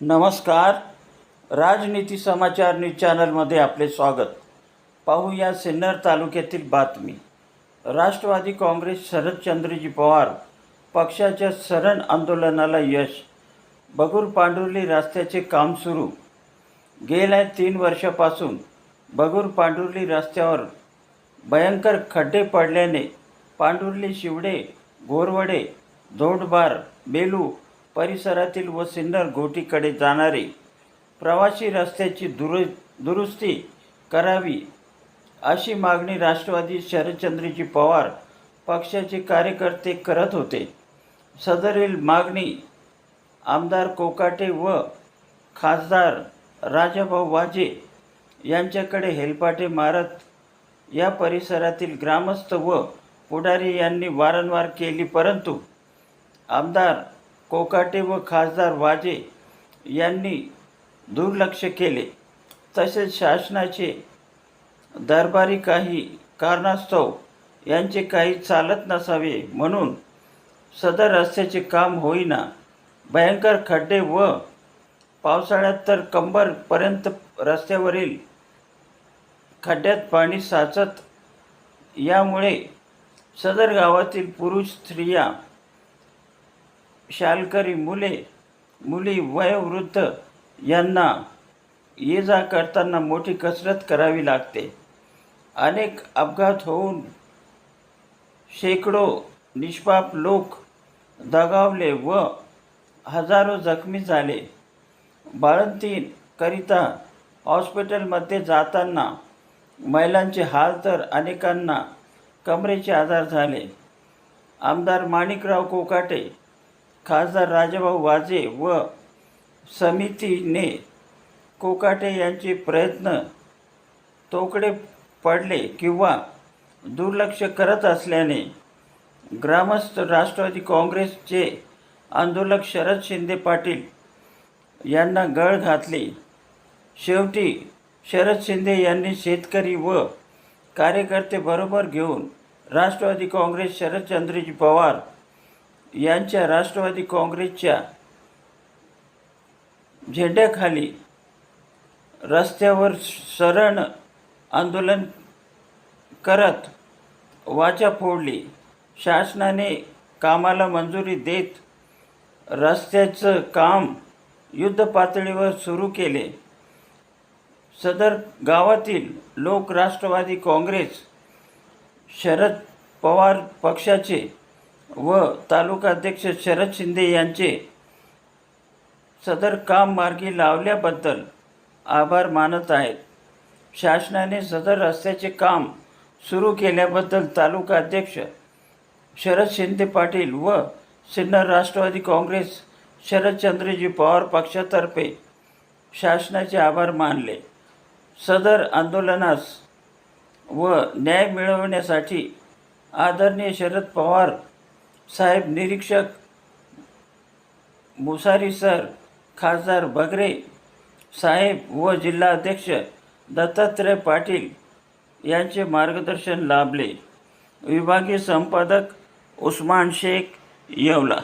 नमस्कार. राजनीती समाचार न्यूज चॅनलमध्ये आपले स्वागत. पाहूया सिन्नर तालुक्यातील बातमी. राष्ट्रवादी काँग्रेस शरदचंद्रजी पवार पक्षाच्या सरण आंदोलनाला यश. बगूर पांडुर्ली रस्त्याचे काम सुरू. गेल्या 3 वर्षापासून बगूर पांडुर्ली रस्त्यावर भयंकर खड्डे पडल्याने पांडुर्ली, शिवडे, गोरवडे, धोंडबार, बेलू परिसरातील व सिन्नर घोटीकडे जाणारे प्रवासी रस्त्याची दुरुस्ती करावी अशी मागणी राष्ट्रवादी शरदचंद्रजी पवार पक्षाचे कार्यकर्ते करत होते. सदरील मागणी आमदार कोकाटे व खासदार राजाभाऊ वाजे यांच्याकडे हेलपाटे मारत या परिसरातील ग्रामस्थ व पुढारी यांनी वारंवार केली, परंतु आमदार कोकाटे व खासदार वाजे यांनी दुर्लक्ष केले. तसेच शासनाचे दरबारी काही कारणास्तव यांचे काही चालत नसावे म्हणून सदर रस्त्याचे काम होईना. भयंकर खड्डे व पावसाळ्यात तर कंबरपर्यंत रस्त्यावरील खड्ड्यात पाणी साचत, यामुळे सदर गावातील पुरुष, स्त्रिया, शालकरी, मुली, वयोवृद्ध यांना ये जा करताना मोठी कसरत करावी लागते. अनेक अपघात होऊन शेकडो निष्पाप लोक दगावले व हजारो जखमी झाले. बाळंतीणकरिता हॉस्पिटलमध्ये जाताना महिलांचे हाल तर अनेकांना कमरेचे आजार झाले. आमदार माणिकराव कोकाटे, खासदार राजाभाऊ वाजे व समितीने कोकाटे यांचे प्रयत्न तोकडे पडले किंवा दुर्लक्ष करत असल्याने ग्रामस्थ राष्ट्रवादी काँग्रेसचे आंदोलक शरद शिंदे पाटील यांना गळ घातली. शेवटी शरद शिंदे यांनी शेतकरी व कार्यकर्ते बरोबर घेऊन राष्ट्रवादी काँग्रेस शरदचंद्रजी पवार यांच्या राष्ट्रवादी काँग्रेसच्या झेंड्याखाली रस्त्यावर सरण आंदोलन करत वाचा फोडली. शासनाने कामाला मंजुरी देत रस्त्याचं काम युद्धपातळीवर सुरू केले. सदर गावातील लोक राष्ट्रवादी काँग्रेस शरद पवार पक्षाचे व तालुकाध्यक्ष शरद शिंदे यांचे सदर काम मार्गी लावल्याबद्दल आभार मानत आहेत. शासनाने सदर रस्त्याचे काम सुरू केल्याबद्दल तालुकाध्यक्ष शरद शिंदे पाटील व सिन्नर राष्ट्रवादी काँग्रेस शरदचंद्रजी पवार पक्षातर्फे शासनाचे आभार मानले. सदर आंदोलनास व न्याय मिळवण्यासाठी आदरणीय शरद पवार साहेब, निरीक्षक मुसारी सर, खासदार बगरे साहेब व जिल्हाध्यक्ष दत्तात्रय पाटील यांचे मार्गदर्शन लाभले. विभागीय संपादक उस्मान शेख, येवला.